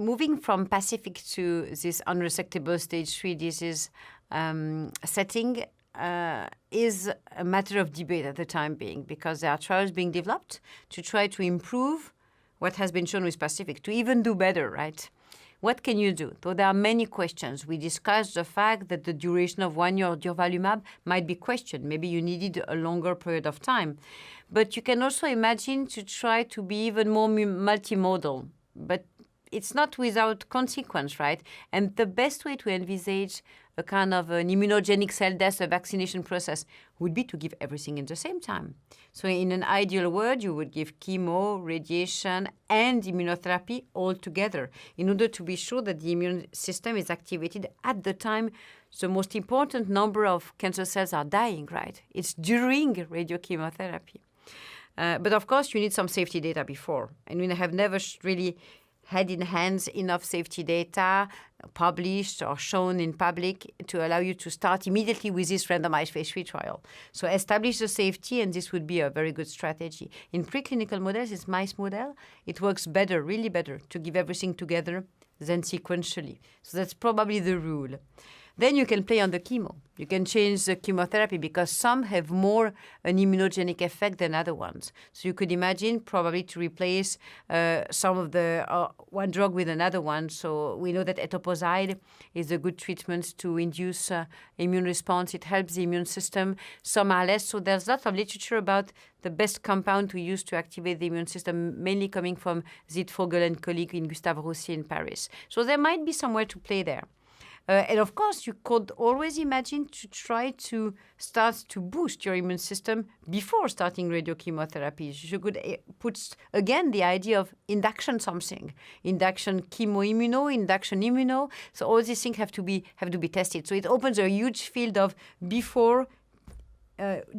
moving from Pacific to this unresectable stage 3 disease setting is a matter of debate at the time being, because there are trials being developed to try to improve what has been shown with Pacific, to even do better, right? What can you do? So there are many questions. We discussed the fact that the duration of 1 year of durvalumab might be questioned. Maybe you needed a longer period of time. But you can also imagine to try to be even more multimodal. But it's not without consequence, right? And the best way to envisage a kind of an immunogenic cell death, a vaccination process, would be to give everything at the same time. So in an ideal world, you would give chemo, radiation, and immunotherapy all together in order to be sure that the immune system is activated at the time the most important number of cancer cells are dying, right? It's during radiochemotherapy. But of course, you need some safety data before. And we have never really had in hands enough safety data published or shown in public to allow you to start immediately with this randomized phase 3 trial. So establish the safety, and this would be a very good strategy. In preclinical models, this mice model, it works better, really better, to give everything together than sequentially. So that's probably the rule. Then you can play on the chemo. You can change the chemotherapy because some have more an immunogenic effect than other ones. So you could imagine probably to replace some of the one drug with another one. So we know that etoposide is a good treatment to induce immune response. It helps the immune system. Some are less. So there's lots of literature about the best compound to use to activate the immune system, mainly coming from Zitvogel and colleague in Gustave Roussy in Paris. So there might be somewhere to play there. And of course, you could always imagine to try to start to boost your immune system before starting radiochemotherapy. You could put, again, the idea of induction something. Induction chemoimmuno, induction immuno. So all these things have to be tested. So it opens a huge field of before,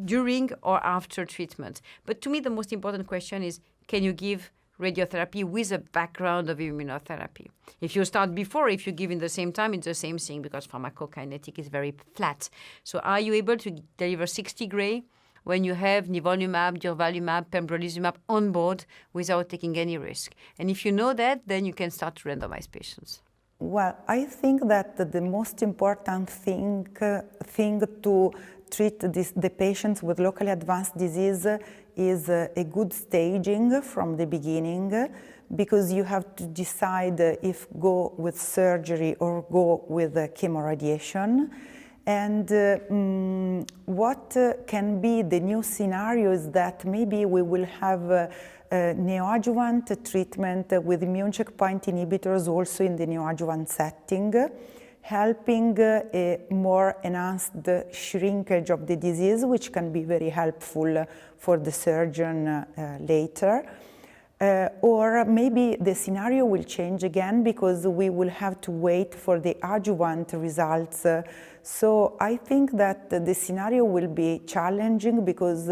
during, or after treatment. But to me, the most important question is, can you give radiotherapy with a background of immunotherapy? If you start before, if you give in the same time, it's the same thing because pharmacokinetic is very flat. So are you able to deliver 60 gray when you have nivolumab, durvalumab, pembrolizumab on board without taking any risk? And if you know that, then you can start to randomize patients. Well, I think that the most important thing to treat the patients with locally advanced disease is a good staging from the beginning, because you have to decide if go with surgery or go with chemoradiation. And what can be the new scenario is that maybe we will have a neoadjuvant treatment with immune checkpoint inhibitors also in the neoadjuvant setting, helping a more enhanced shrinkage of the disease, which can be very helpful for the surgeon later. Or maybe the scenario will change again because we will have to wait for the adjuvant results. So I think that the scenario will be challenging because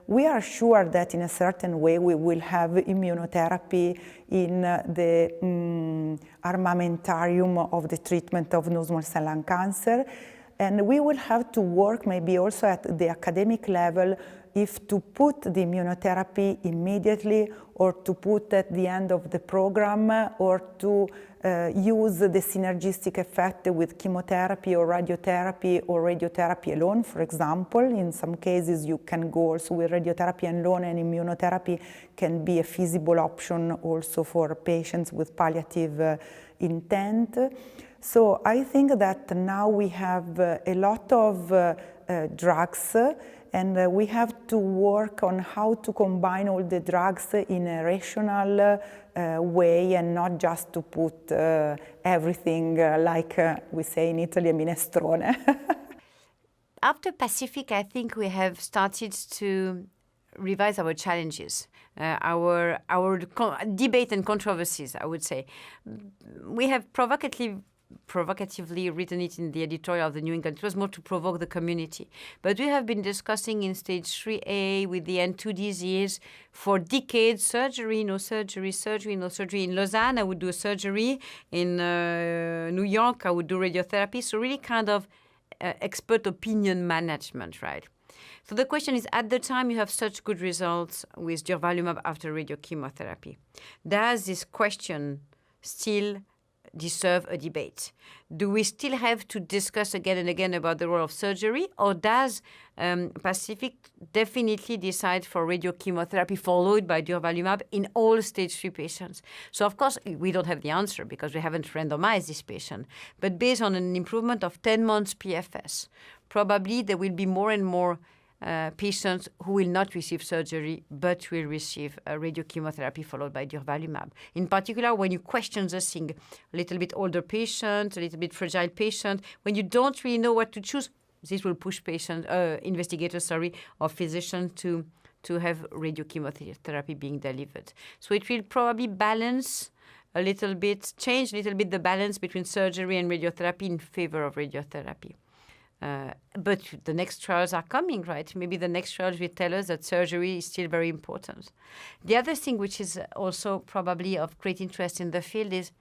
we are sure that in a certain way we will have immunotherapy in the armamentarium of the treatment of non-small cell lung cancer. And we will have to work maybe also at the academic level if to put the immunotherapy immediately or to put at the end of the program or to use the synergistic effect with chemotherapy or radiotherapy alone, for example. In some cases you can go also with radiotherapy alone, and immunotherapy can be a feasible option also for patients with palliative intent. So I think that now we have a lot of drugs, and we have to work on how to combine all the drugs in a rational way and not just to put everything like we say in Italy, a minestrone. After Pacific, I think we have started to revise our challenges, our debate and controversies, I would say. We have provocatively written it in the editorial of the New England. It was more to provoke the community. But we have been discussing in stage 3A with the N2 disease for decades, surgery, no surgery, surgery, no surgery. In Lausanne, I would do a surgery. In New York, I would do radiotherapy. So really kind of expert opinion management, right? So the question is, at the time you have such good results with durvalumab after radiochemotherapy, does this question still deserve a debate. Do we still have to discuss again and again about the role of surgery, or does Pacific definitely decide for radiochemotherapy followed by durvalumab in all stage 3 patients? So, of course, we don't have the answer because we haven't randomized this patient. But based on an improvement of 10 months PFS, probably there will be more and more patients who will not receive surgery but will receive radiochemotherapy followed by durvalumab. In particular, when you question the thing, a little bit older patient, a little bit fragile patient, when you don't really know what to choose, this will push investigators, or physicians to have radiochemotherapy being delivered. So it will probably balance a little bit, change a little bit the balance between surgery and radiotherapy in favor of radiotherapy. But the next trials are coming, right? Maybe the next trials will tell us that surgery is still very important. The other thing which is also probably of great interest in the field is,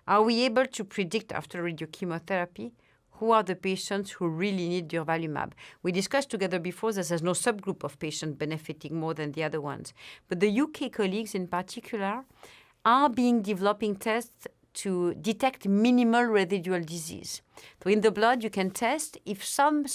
are we able to predict after radiochemotherapy who are the patients who really need durvalumab? We discussed together before that there's no subgroup of patients benefiting more than the other ones. But the UK colleagues in particular are developing tests to detect minimal residual disease. So in the blood, you can test if some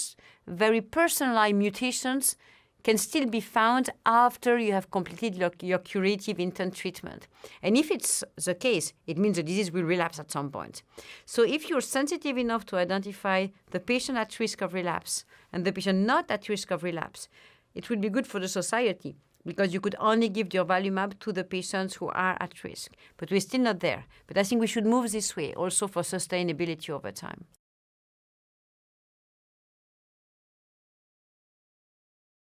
very personalized mutations can still be found after you have completed your curative intent treatment. And if it's the case, it means the disease will relapse at some point. So if you're sensitive enough to identify the patient at risk of relapse and the patient not at risk of relapse, it will be good for the society, because you could only give durvalumab to the patients who are at risk. But we're still not there. But I think we should move this way also for sustainability over time.